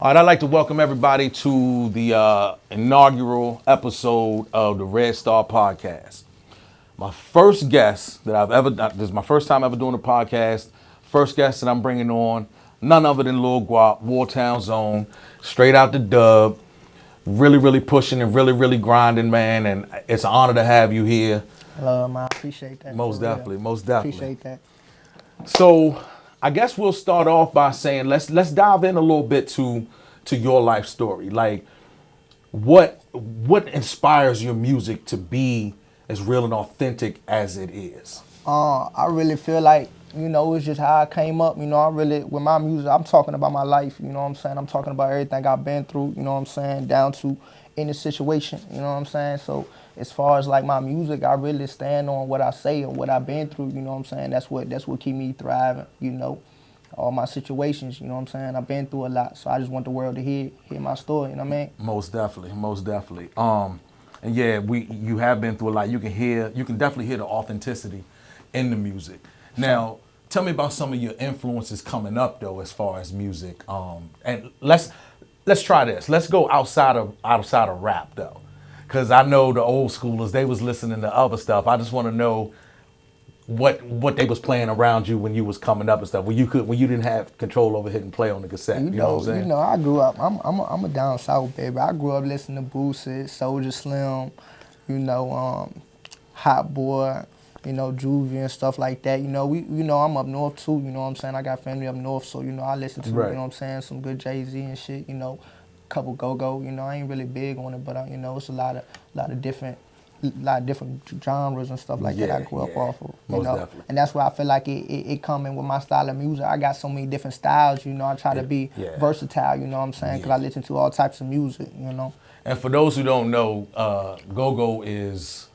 All right, I'd like to welcome everybody to the inaugural episode of the Red Star Podcast. My first guest that I've ever done, this is my first time ever doing a podcast. First guest that I'm bringing on, none other than Lil Gwap, Wartown Zone, straight out the dub. Really pushing and really grinding, man. And it's an honor to have you here. Hello, man. I appreciate that. Most definitely. Appreciate that. So I guess we'll start off by saying let's dive in a little bit to your life story. Like what inspires your music to be as real and authentic as it is? I really feel like, it's just how I came up. With my music, I'm talking about my life, you know what I'm saying? I'm talking about everything I've been through, you know what I'm saying, down to any situation, you know what I'm saying? So as far as like my music, I really stand on what I say and what I've been through, you know what I'm saying? That's what keep me thriving, all my situations, you know what I'm saying? I've been through a lot, so I just want the world to hear my story, you know what I mean? Most definitely. And yeah, you have been through a lot. You can definitely hear the authenticity in the music. Now, tell me about some of your influences coming up though, as far as music. And let's try this. Let's go outside of rap though, because I know the old schoolers, they was listening to other stuff. I just want to know what they was playing around you when you was coming up and stuff. When you didn't have control over hitting play on the cassette. You know what I'm saying? I grew up. I'm a down south baby. I grew up listening to Boosie, Soulja Slim, Hot Boy, Juvie and stuff like that. I'm up north too. You know what I'm saying? I got family up north, so I listen to right. You know what I'm saying, some good Jay-Z and shit. Couple go-go. I ain't really big on it, but it's a lot of different genres and stuff like that I grew up off of. Most definitely. And that's why I feel like it coming with my style of music. I got so many different styles, I try to be versatile, you know what I'm saying? Because I listen to all types of music, And for those who don't know, go-go is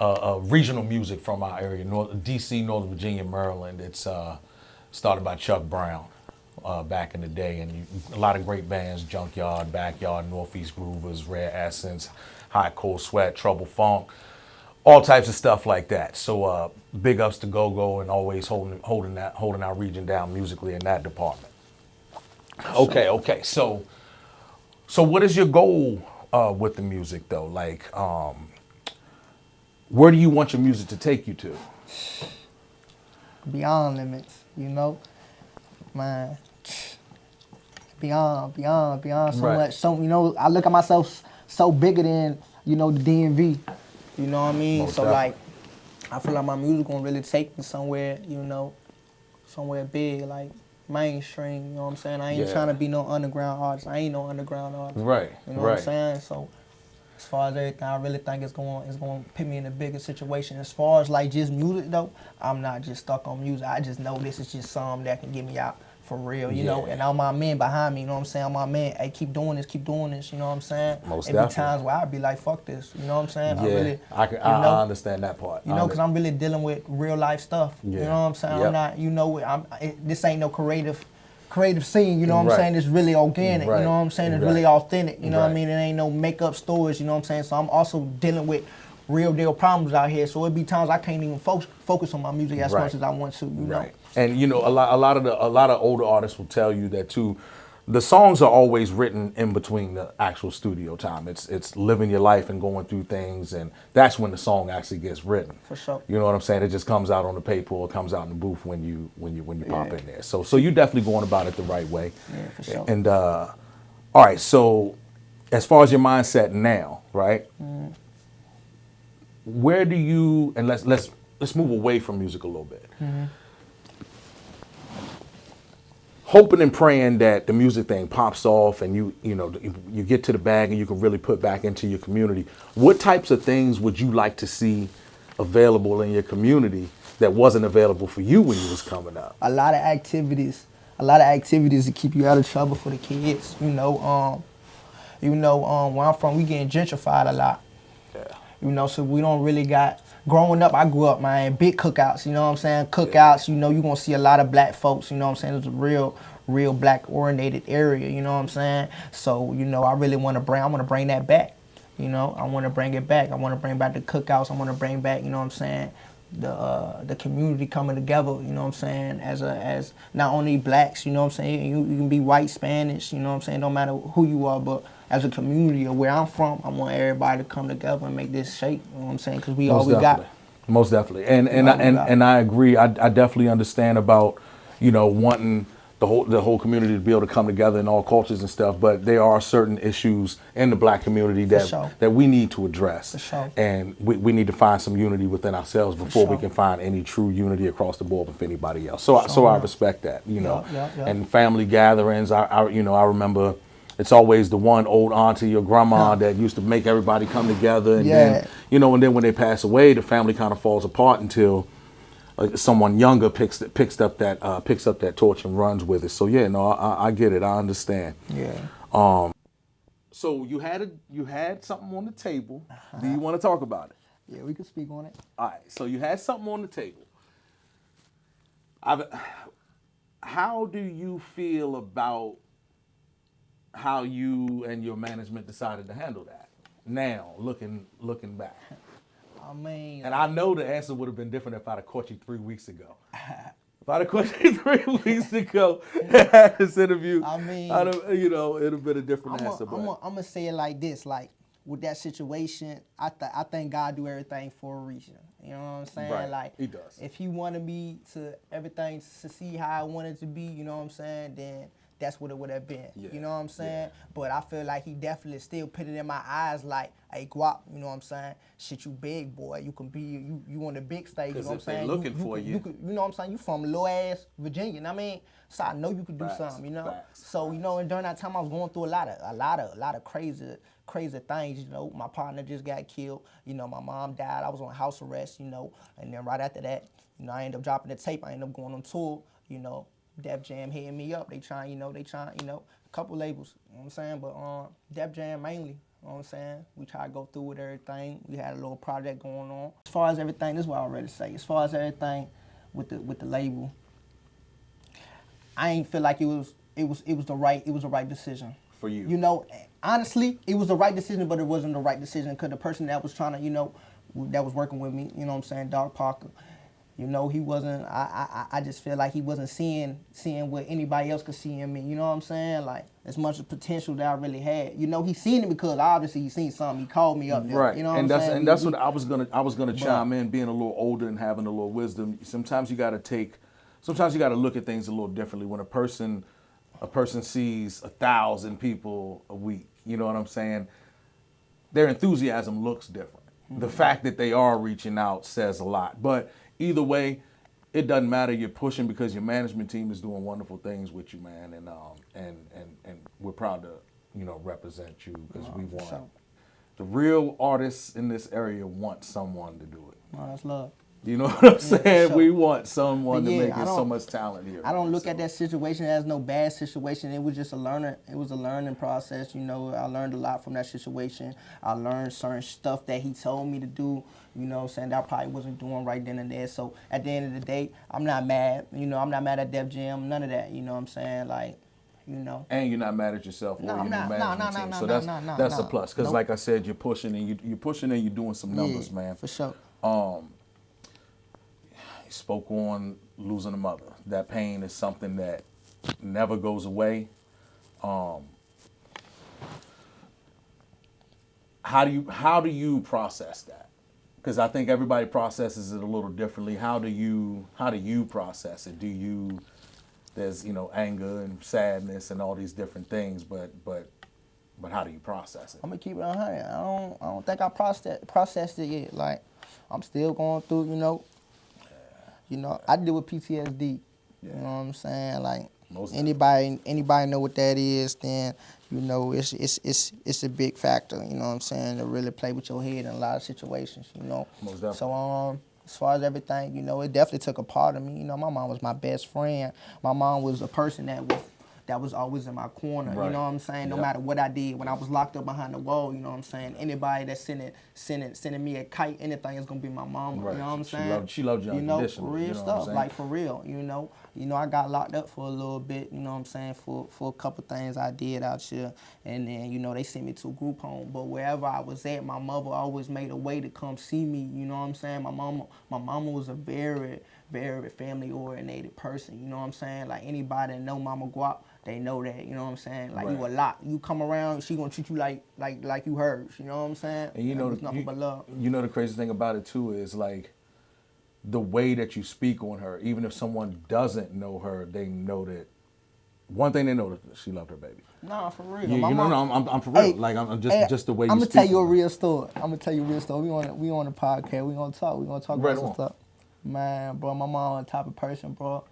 regional music from our area, DC, Northern Virginia, Maryland. It's started by Chuck Brown back in the day. And a lot of great bands, Junkyard, Backyard, Northeast Groovers, Rare Essence, Hot Cold Sweat, Trouble Funk, all types of stuff like that. So big ups to Go-Go and always holding our region down musically in that department. Okay. So what is your goal with the music though? Like, where do you want your music to take you to? Beyond limits, man. Beyond so right. much. So, I look at myself so bigger than, the DMV. You know what I mean? Most so definitely. like, I feel like my music gonna really take me somewhere, somewhere big, like mainstream, you know what I'm saying? I ain't trying to be no underground artist. I ain't no underground artist. Right. You know what I'm saying? So as far as everything, I really think it's going to put me in a bigger situation. As far as like just music though, I'm not just stuck on music. I just know this is just something that can get me out for real, you know. And all my men behind me, you know what I'm saying? All my men, hey, keep doing this, you know what I'm saying? Most There be definitely. times where I'd be like, fuck this, you know what I'm saying? Yeah, I understand that part. Because I'm really dealing with real life stuff. Yeah. You know what I'm saying? Yep. I'm not, this ain't no creative scene, you know what I'm Right. saying? It's really organic, Right. you know what I'm saying? It's Right. really authentic, you know what I Right. mean? It ain't no makeup stories, you know what I'm saying? So I'm also dealing with real deal problems out here. So it be times I can't even focus on my music as Right. much as I want to, you know? And a lot of older artists will tell you that too. The songs are always written in between the actual studio time. It's living your life and going through things, and that's when the song actually gets written. For sure. You know what I'm saying? It just comes out on the paper or comes out in the booth when you pop in there. So you definitely going about it the right way. Yeah, for sure. And all right, so as far as your mindset now, right? Where do you, and let's move away from music a little bit. Hoping and praying that the music thing pops off and you get to the bag and you can really put back into your community. What types of things would you like to see available in your community that wasn't available for you when you was coming up? A lot of activities to keep you out of trouble for the kids. Where I'm from, we getting gentrified a lot. Yeah. So we don't really got. Growing up, I grew up, man, big cookouts. You know what I'm saying? Cookouts. You gonna see a lot of black folks. You know what I'm saying? It's a real black oriented area. You know what I'm saying? So I really want to bring that back. I want to bring it back. I want to bring back the cookouts. I want to bring back, you know what I'm saying, the community coming together, you know what I'm saying, as not only blacks, you know what I'm saying, you can be white, Spanish, you know what I'm saying, no matter who you are, but as a community of where I'm from, I want everybody to come together and make this shake, you know what I'm saying, because we all we got. Most definitely, and I agree. I definitely understand about, wanting the whole community to be able to come together in all cultures and stuff. But there are certain issues in the black community that we need to address, and we need to find some unity within ourselves before we can find any true unity across the board with anybody else. So I respect that, And family gatherings, I remember. It's always the one old auntie or grandma that used to make everybody come together, and then when they pass away, the family kind of falls apart until someone younger picks up that torch and runs with it. So I get it, I understand. Yeah. So you had something on the table. Do you want to talk about it? Yeah, we can speak on it. All right. So you had something on the table. How do you feel about how you and your management decided to handle that now, looking back? I mean, and I know the answer would have been different if I'd have caught you 3 weeks ago. If I'd have caught you 3 weeks ago and had this interview, I mean, it'd have been a different answer. I'm gonna say it like this, like with that situation, I think God do everything for a reason. You know what I'm saying? Right. Like, He does. If He wanted me to everything to see how I wanted it to be, you know what I'm saying? Then that's what it would have been. Yeah. You know what I'm saying? Yeah. But I feel like He definitely still put it in my eyes like, hey, Gwap, you know what I'm saying? Shit, you big, boy. You can be, you on the big stage, you know what I'm saying? Looking for you. You know what I'm saying? You from little ass Virginia, you know what I mean? So I know you could do something, you know? Facts. So, and during that time I was going through a lot of crazy things, My partner just got killed, my mom died, I was on house arrest, and then right after that, I ended up dropping the tape, I ended up going on tour, Def Jam hitting me up. They trying, a couple labels, you know what I'm saying? But Def Jam mainly, you know what I'm saying? We try to go through with everything. We had a little project going on. As far as everything, this is what I already say. As far as everything with the label, I ain't feel like it was the right decision. For you. Honestly, it was the right decision, but it wasn't the right decision because the person that was trying to, that was working with me, you know what I'm saying, Dark Parker, he wasn't, I just feel like he wasn't seeing what anybody else could see in me, you know what I'm saying? Like, as much potential that I really had. He seen it because obviously he seen something. He called me up there, right. You know what I'm saying? And that's what I was gonna chime in, being a little older and having a little wisdom. Sometimes you gotta look at things a little differently. When a person sees 1,000 people a week, you know what I'm saying? Their enthusiasm looks different. Mm-hmm. The fact that they are reaching out says a lot. But either way, it doesn't matter. You're pushing because your management team is doing wonderful things with you, man. And we're proud to, represent you because we want the real artists in this area want someone to do it. Oh, that's love. You know what I'm saying? We want someone to make it so much talent here. I don't look at that situation as no bad situation. It was just a learning process. I learned a lot from that situation. I learned certain stuff that he told me to do, saying that I probably wasn't doing right then and there. So at the end of the day, I'm not mad. I'm not mad at Def Jam, none of that. You know what I'm saying? Like, And you're not mad at yourself or your management team. So that's a plus. Because like I said, you're pushing and you're doing some numbers, man. For sure. He spoke on losing a mother. That pain is something that never goes away. How do you process that? Because I think everybody processes it a little differently. How do you process it? There's anger and sadness and all these different things, but how do you process it? I'm gonna keep it 100. I don't think I processed it yet. Like, I'm still going through, I deal with PTSD. Yeah. You know what I'm saying? Like, anybody know what that is, then it's a big factor, you know what I'm saying, to really play with your head in a lot of situations, Most definitely. So as far as everything, it definitely took a part of me. My mom was my best friend. My mom was a person that was always in my corner, right. You know what I'm saying? No matter what I did, when I was locked up behind the wall, you know what I'm saying? Anybody that's sending me a kite, anything is gonna be my mama, right. You know what I'm saying? She loved you unconditionally. Real stuff, like for real, You know, I got locked up for a little bit, you know what I'm saying, for a couple things I did out here. And then, you know, they sent me to a group home. But wherever I was at, my mother always made a way to come see me, you know what I'm saying? My mama was a very, very family-oriented person, you know what I'm saying? Like, anybody that know Mama Gwap, they know that, you know what I'm saying? Like, you a lot. You come around, she gonna treat you like you hers, you know what I'm saying? And you know, it's nothing but love. You know the crazy thing about it too is like the way that you speak on her. Even if someone doesn't know her, they know that. One thing they know that she loved her baby. Nah, for real. You know, I'm for real. Hey, like I'm just the way you I'm speak. gonna tell you a real story. We on the podcast. We gonna talk. Right about some on. stuff. Man, bro, my mom the type of person, bro.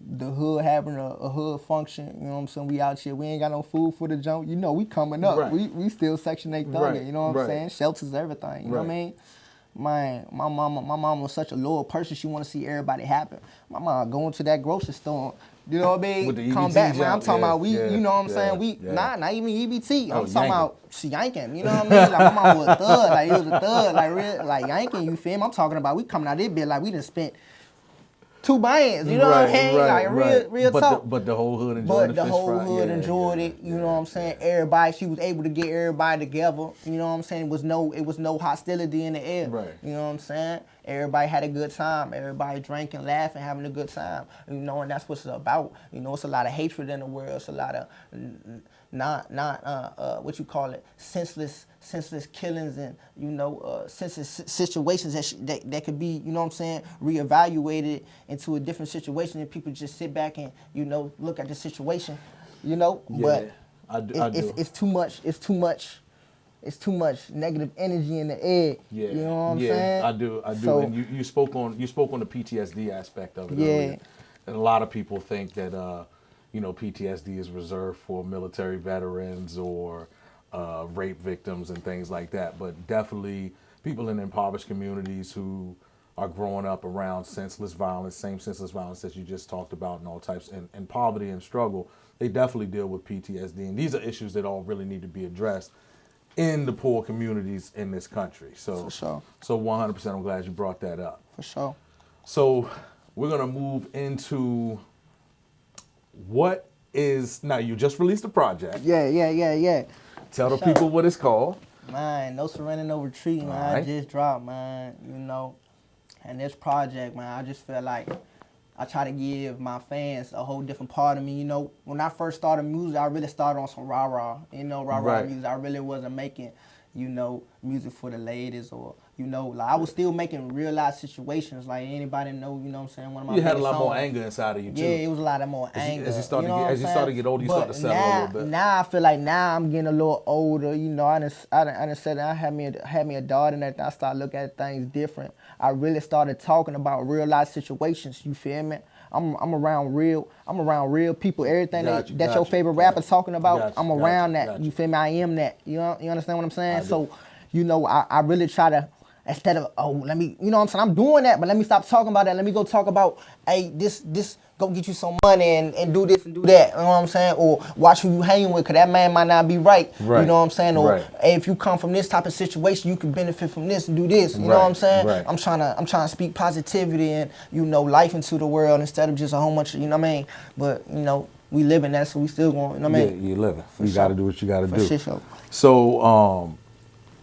The hood having a hood function, you know what I'm saying? We out here, we ain't got no food for the jump. You know, we coming up. Right. We still Section 8 thugging, Right, you know what I'm right. saying? Shelters, everything, you know what I Right. mean? Man, my mama was such a loyal person. She want to see everybody happy. My mom going to that grocery store, you know what I mean? With the Come EBTs back, man. I'm out, talking about yeah, you know what I'm yeah, saying? yeah. Not even EBT. Oh, I'm talking yanking. about she yanking, you know what I mean? Like, my mom was a thug, like, it was a thug, like, real, like, yanking, you feel me? I'm talking about, we coming out this bit like we done spent 2 bands, you know what I'm saying? Like, real talk. But the whole hood enjoyed But the whole hood enjoyed it, you know what I'm saying? Everybody, she was able to get everybody together, you know what I'm saying? It was no hostility in the air, Right. you know what I'm saying? Everybody had a good time, everybody drinking, laughing, having a good time, you know, and that's what it's about. You know, it's a lot of hatred in the world, it's a lot of what you call it, senseless killings and, you know, senseless situations that could be, you know what I'm saying, reevaluated into a different situation and people just sit back and, you know, look at the situation, you know, Yeah, but I do. it's too much negative energy in the air. Yeah, You know what I'm yeah, saying? I do. So, And you spoke on the PTSD aspect of it Yeah. earlier. And a lot of people think that you know, PTSD is reserved for military veterans or rape victims and things like that. But definitely people in impoverished communities who are growing up around senseless violence, same senseless violence that you just talked about, and all types, and poverty and struggle, they definitely deal with PTSD. And these are issues that all really need to be addressed in the poor communities in this country. So, For sure. So 100%, I'm glad you brought that up. for sure. So we're gonna move into what is now. You just released a project. Yeah. Tell the For sure. people what it's called. Man, no surrender, no retreat, man. Alright. I just dropped, man, you know. And this project, man, I just feel like I try to give my fans a whole different part of me. You know, when I first started music, I really started on some rah-rah, you know, rah-rah Right. music. I really wasn't making, you know, music for the ladies or, you know, like I was still making real life situations. Like anybody know, you know what I'm saying? One of my You had a biggest lot more songs. anger inside of you too. Yeah, it was a lot of more anger. as you started know to get- what as you I'm started to saying? get older, you But started to settle a little bit. Now I feel like now I'm getting a little older. You know, I done said I had me a daughter and everything. I started looking at things different. I really started talking about real life situations. You feel me? I'm around real people. Everything that your favorite rapper talking about, I'm around that. You feel me? I am that. You understand what I'm saying? So, you know, I really try to, instead of, let me, you know what I'm saying? I'm doing that, but let me stop talking about that. Let me go talk about, hey, this, go get you some money and do this and do that. You know what I'm saying? Or watch who you hanging with, because that man might not be right. Right. You know what I'm saying? Or, Right. hey, if you come from this type of situation, you can benefit from this and do this. You know what I'm saying? Right. I'm trying to speak positivity and, you know, life into the world instead of just a whole bunch of, you know what I mean? But, you know, we live in that, so we still going, you know what I mean? Yeah, you're living. You sure. got to do what you got to For do. sure. So,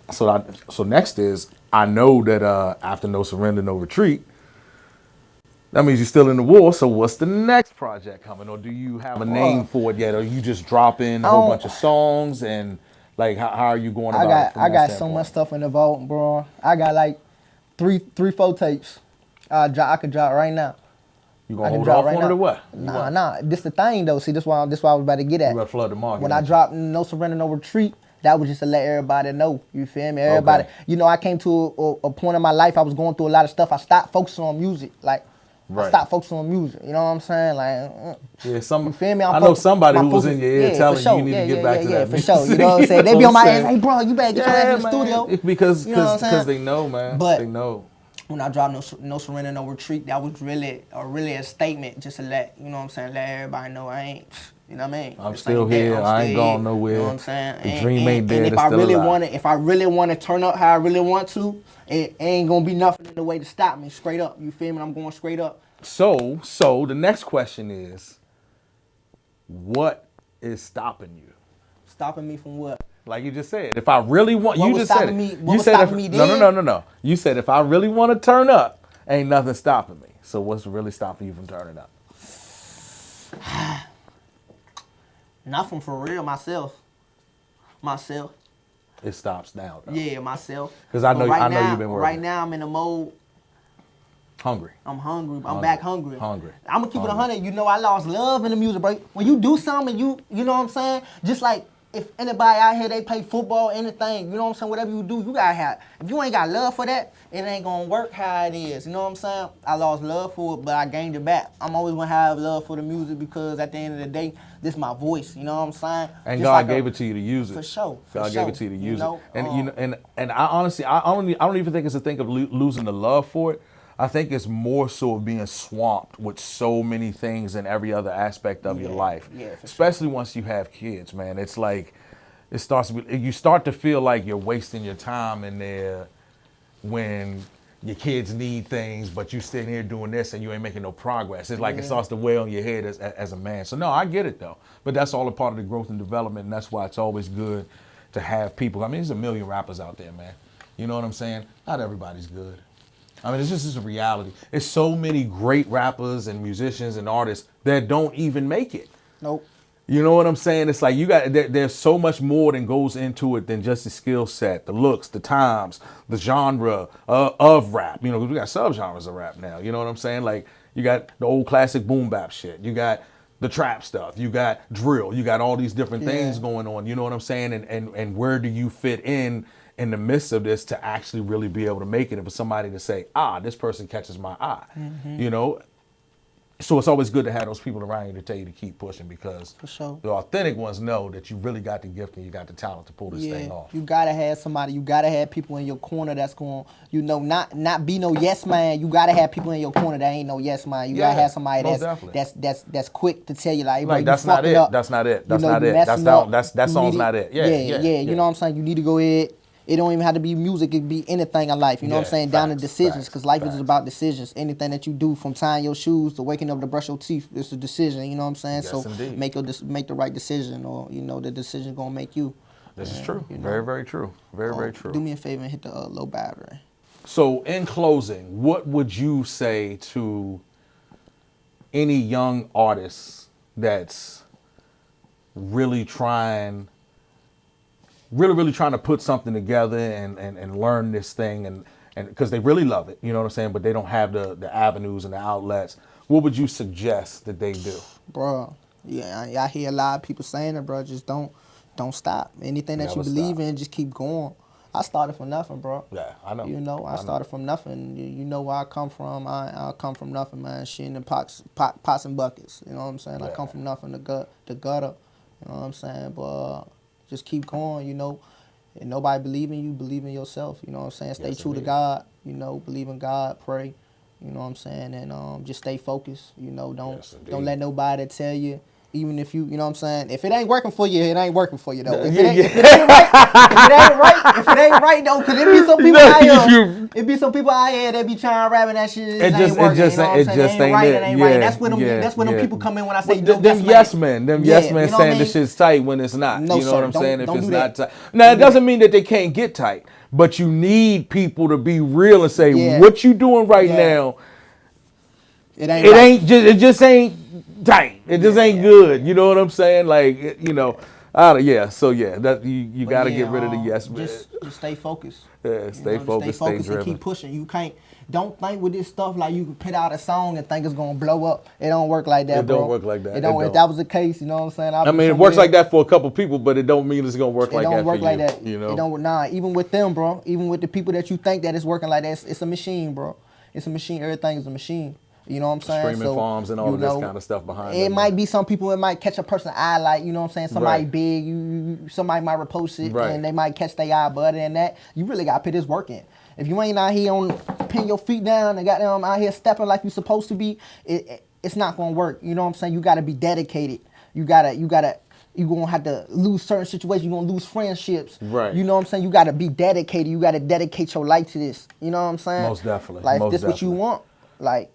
so next is, I know that after No Surrender, No Retreat, that means you're still in the war. So what's the next project coming? Or do you have a name for it yet? Or are you just dropping a whole bunch of songs? And like, how are you going about it from I that got so standpoint? much stuff in the vault, bro. I got like three, 4 tapes. I could drop right now. You I gonna can hold drop off right on now. it or what? Nah. This the thing though. See, this why I was about to get at. You better flood the market. When I dropped No Surrender, No Retreat, that was just to let everybody know. You feel me? Everybody. Okay. You know, I came to a point in my life. I was going through a lot of stuff. I stopped focusing on music. Like, Right. I stopped focusing on music. You know what I'm saying? Like, Yeah, you feel me? I know somebody who was in your ear telling you need to get back to that for music. sure. You know what I'm saying? They be on my ass, hey, bro, you better get your ass in the man. studio. Because You know what I'm saying? they know, man. But they know. when I dropped No Surrender, No Retreat, that was really a statement just to let, you know what I'm saying, let everybody know I ain't, you know what I mean? I'm This still ain't that. here. I'm I ain't still going here. nowhere. You know what I'm saying? The dream ain't dead, And if it's I still really alive. if I really want to turn up how I really want to, it ain't gonna be nothing in the way to stop me straight up. You feel me? I'm going straight up. So the next question is, what is stopping you? Stopping me from what? Like you just said, if I really want, What you was just said stopping it. me- what You was said stopping if, me no, then? no, no, no, no. You said if I really want to turn up, ain't nothing stopping me. So what's really stopping you from turning up? Nothing for real. Myself. It stops now, though. Yeah, myself. 'Cause I know- But I know you've been working. Right now, I'm in a mode. Hungry. I'm hungry. I'm Hungry. back hungry. Hungry. I'm gonna keep it Hungry. 100. You know, I lost love in the music, bro. When you do something, you know what I'm saying? Just like if anybody out here, they play football, anything, you know what I'm saying? Whatever you do, you gotta have. If you ain't got love for that, it ain't gonna work how it is. You know what I'm saying? I lost love for it, but I gained it back. I'm always gonna have love for the music because at the end of the day, this is my voice. You know what I'm saying? And Just God like gave it to you to use it. For sure. God gave it to you to use know, it. And you know, and I honestly, I don't even think it's a thing of losing the love for it. I think it's more so of being swamped with so many things in every other aspect of your life. Yeah, for Especially once you have kids, man. It's like you start to feel like you're wasting your time in there when your kids need things, but you sitting here doing this and you ain't making no progress. It's like it starts to weigh on your head as a man. So no, I get it though. But that's all a part of the growth and development, and that's why it's always good to have people. I mean, there's a million rappers out there, man. You know what I'm saying? Not everybody's good. I mean, it's just a reality. There's so many great rappers and musicians and artists that don't even make it. Nope. You know what I'm saying? It's like there's so much more than goes into it than just the skill set, the looks, the times, the genre of rap. You know, 'cause we got subgenres of rap now. You know what I'm saying? Like you got the old classic boom bap shit. You got the trap stuff. You got drill. You got all these different things going on. You know what I'm saying? And where do you fit in the midst of this to actually really be able to make it? And for somebody to say, this person catches my eye, you know? So it's always good to have those people around you to tell you to keep pushing, because For sure. the authentic ones know that you really got the gift and you got the talent to pull this thing off. You gotta have somebody. You gotta have people in your corner that's going, you know, not be no yes man. You gotta have people in your corner that ain't no yes man. You gotta have somebody most that's quick to tell you like, bro, like you that's not fucked it. up. That's not it. You That's know, not you it. messing That up. song's You not need it. Yeah. You know what I'm saying? You need to go ahead. It don't even have to be music. It could be anything in life. You know what I'm saying? Down to decisions, because life is just about decisions. Anything that you do, from tying your shoes to waking up to brush your teeth, it's a decision. You know what I'm saying? Yes, so indeed. make the right decision, or you know the decision gonna make you. This is true. you know. Very, very true. Very, very true. Do me a favor and hit the low battery. So in closing, what would you say to any young artist that's really trying to put something together and learn this thing and because they really love it, you know what I'm saying, but they don't have the avenues and the outlets? What would you suggest that they do? Bro, yeah, I hear a lot of people saying it, bro. Just don't stop. Anything that you Never believe stop. in, just keep going. I started from nothing, bro. Yeah, I know. You know, I started from nothing. You know where I come from. I come from nothing, man. Shit in the pots and buckets. You know what I'm saying? I come from nothing, the gutter. You know what I'm saying? But just keep going, you know. And nobody believe in you, believe in yourself. You know what I'm saying? Stay true to God. You know, believe in God, pray. You know what I'm saying? And just stay focused. You know, don't let nobody tell you. Even if you know what I'm saying, if it ain't working for you, it ain't working for you though. If it ain't right though, cause it be some people out here. It be some people out here that be trying to rap and that shit ain't working. It just ain't right. it. It ain't right. That's when them people come in when I say them yes men saying the shit's tight when it's not. No, you know sir, what I'm saying? If don't it's do not that. tight. Now it doesn't mean that they can't get tight, but you need people to be real and say what you doing right now. It just ain't tight. It just ain't good. You know what I'm saying? Like you know, that you got to get rid of the yes man. Just stay focused. Yeah, stay focused, stay driven. And keep pushing. You can't. Don't think with this stuff like you can put out a song and think it's gonna blow up. It don't work like that, bro. It don't work like that. It don't. If that was the case, you know what I'm saying? I mean, it works like that for a couple people, but it don't mean it's gonna work like that for you. It don't work like that. You know? It don't. Nah, even with them, bro. Even with the people that you think that it's working like that, it's a machine, bro. It's a machine. Everything is a machine. You know what I'm saying? Streaming farms and all of this kind of stuff behind it. It might be some people, it might catch a person's eye, like, you know what I'm saying? Somebody big, somebody might repost it, and they might catch their eye. But other than that, you really got to put this work in. If you ain't out here pin your feet down and got them out here stepping like you supposed to be, it's not going to work. You know what I'm saying? You got to be dedicated. You're going to have to lose certain situations. You're going to lose friendships. Right. You know what I'm saying? You got to be dedicated. You got to dedicate your life to this. You know what I'm saying? Most definitely. Like, if this what you want, like,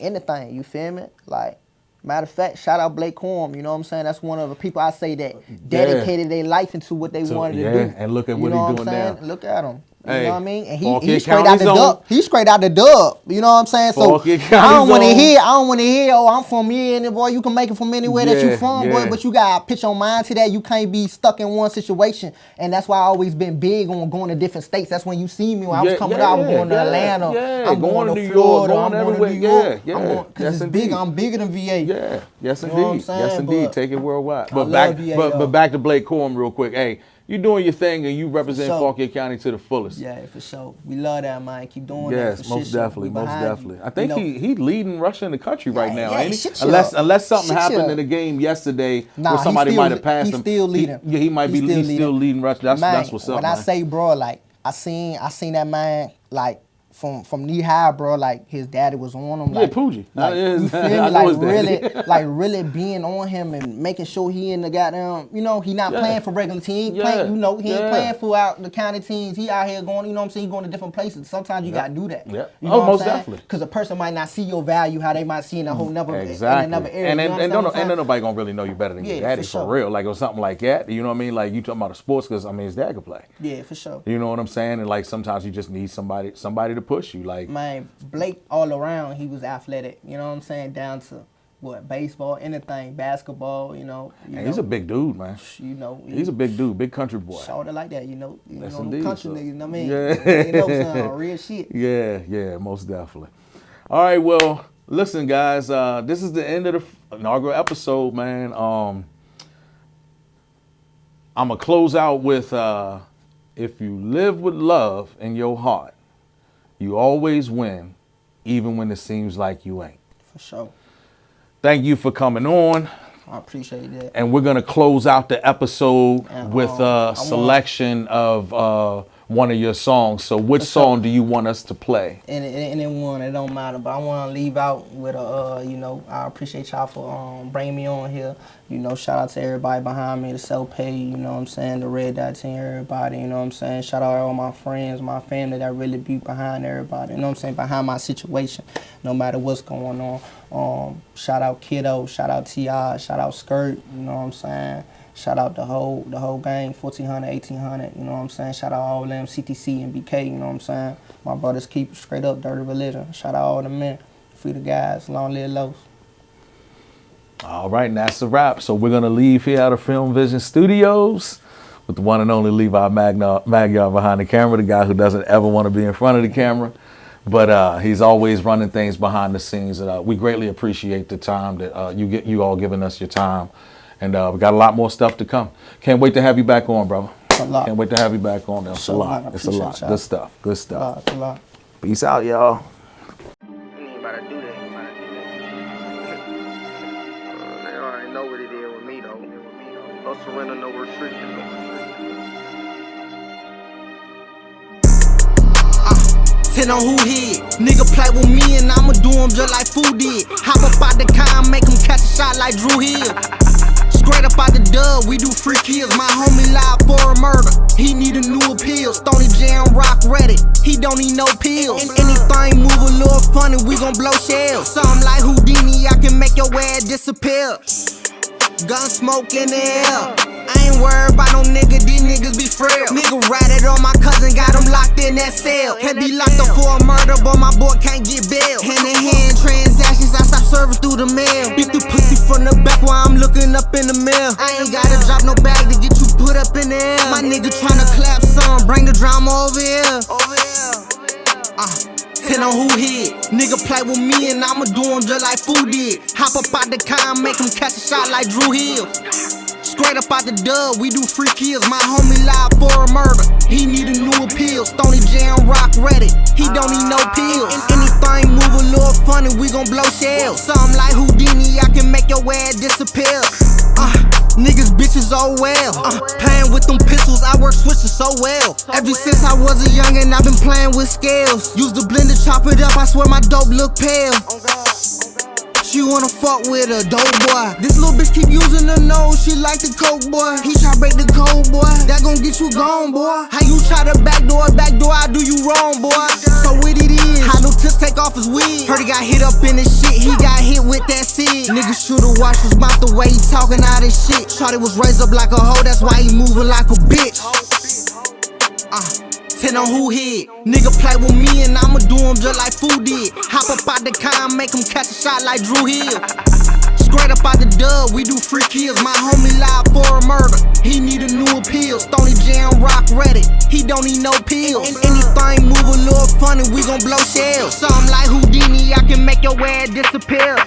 anything, you feel me? Like, matter of fact, shout out Blake Corum, you know what I'm saying? That's one of the people I say that dedicated their life into what they wanted to do. And look at what he's doing now. Look at him. You Hey, know what I mean? And Fauquier he straight out the County dub. He straight out the dub. You know what I'm saying? So Fauquier I County don't want to zone. hear. Oh, I'm from here, and boy, you can make it from anywhere that you from, boy. But you gotta pitch your mind to that. You can't be stuck in one situation, and that's why I always been big on going to different states. That's when you see me when I was coming out. I was going to Atlanta. I'm going to New Florida. York, I'm going to New York. Because it's big. I'm bigger than VA. Yeah, yes You know what I'm indeed, saying? yes indeed. But Take it worldwide. I But love VA, but back to Blake Corum real quick. Hey, you doing your thing and you represent sure. Fauquier County to the fullest. Yeah, for sure. We love that, man. Keep doing that. Yes, For most shit show. definitely, We most behind you. definitely. I think You know, he leading Russia in the country right now, yeah, ain't he? shit show. Unless something Shit happened show. in the game yesterday Nah, where somebody he still- might have passed he's him. still leading. He might be. He's still leading Russia. That's what's up, when man. I say, bro, like I seen that man like from knee high, bro. Like his daddy was on him. Like, Poogie. Like, you feel me? I know Like his daddy. really being on him and making sure he in the goddamn. You know, he not playing for regular team. He ain't playing. He ain't playing for out the county teams. He out here going. You know what I'm saying? He going to different places. Sometimes you gotta do that. Yeah. You know what I'm most saying? definitely. Because a person might not see your value how they might see in a whole nother Exactly. in another area. And you know what I'm don't saying? nobody gonna really know you better than your Yeah, daddy for for sure. real. Like or something like that. You know what I mean? Like you talking about a sports because I mean his dad could play. Yeah, for sure. You know what I'm saying? And like sometimes you just need somebody to push you. Like Man, Blake all around, he was athletic. You know what I'm saying? Down to what, baseball, anything, basketball. and he's a big dude, man. You know, He's a big dude, big country boy. Shorter like that. You know, Yes, them indeed, country so. niggas. You know what I mean? Yeah. You know, son, real shit. Yeah, most definitely. All right, well, listen, guys. This is the end of the inaugural episode, man. I'm gonna close out with if you live with love in your heart, you always win, even when it seems like you ain't. For sure. Thank you for coming on. I appreciate that. And we're gonna close out the episode And, with a selection of one of your songs. So which song do you want us to play? Anyone, it don't matter. But I want to leave out with I appreciate y'all for bringing me on here. Shout out to everybody behind me, the self-pay, you know what I'm saying, the Red Dot team, everybody, you know what I'm saying. Shout out all my friends, my family that really be behind everybody, you know what I'm saying, behind my situation, no matter what's going on. Shout out Kiddo, shout out T.I., shout out Skirt, you know what I'm saying. Shout out the whole gang, 1400, 1800, you know what I'm saying. Shout out all of them, CTC and BK, you know what I'm saying. My brothers keep it straight up, dirty religion. Shout out all the men, free the guys, long live Los. All right, and that's a wrap. So we're gonna leave here out of Film Vision Studios with the one and only Levi Magyar behind the camera, the guy who doesn't ever want to be in front of the camera, but he's always running things behind the scenes. And we greatly appreciate the time that you all giving us your time. And we got a lot more stuff to come. Can't wait to have you back on, brother. Can't wait to have you back on. It's a lot. It's a lot. Good stuff. Good stuff. It's a lot. Peace out, y'all. You ain't about to do that. They already know what it is with me, though. No surrender, no retreat. Ten on who hit. Nigga play with me and I'ma do him just like Fu did. Hop up out the car and make him catch a shot like Drew Hill. Straight up out the dub, we do free kills. My homie live for a murder. He need a new appeal. Stony Jam Rock ready. He don't need no pills. Anything move a little funny, we gon' blow shells. Something like Houdini, I can make your ass disappear. Gun smoke in the air. I ain't worried about no nigga, these niggas be frail. Nigga ratted on my cousin, got him locked in that cell. Can't be locked up for a murder, but my boy can't get bail. Hand in hand transactions, I stop serving through the mail. Beat the pussy from the back while I'm looking up in the mirror. I ain't gotta drop no bag to get you put up in the air. My nigga tryna clap some, bring the drama over here. 10 on who hit. Nigga play with me and I'ma do him just like Fu did. Hop up out the car and make him catch a shot like Drew Hill. Straight up out the dub, we do free kills. My homie live for a murder. He need a new appeal. Stony Jam Rock ready. He don't need no pills. Anything move a little funny, we gon' blow shells. Something like Houdini, I can make your ass disappear. Niggas bitches oh well. Playing with them pistols, I work switches so well. Ever since I was a youngin', I've been playing with scales. Use the blender, chop it up, I swear my dope look pale. She wanna fuck with a dope boy. This little bitch keep using the nose, she like the coke boy. He try break the code boy, that gon' get you gone boy. How you try to backdoor, I do you wrong boy. So what it is, is. How new Tips take off his wig. Heard he got hit up in his shit, he got hit with that seed. Nigga should've watched his mouth the way he talking all this shit. Shawty was raised up like a hoe, that's why he moving like a bitch. 10 on who hit. Nigga play with me and I'ma do him just like Fu did. Hop up out the car and make him catch a shot like Drew Hill. Straight up out the dub, we do free kills. My homie live for a murder, he need a new appeal. Stony Jam rock ready, he don't need no pills. Anything move a little funny, we gon' blow shells. Something like Houdini, I can make your ass disappear.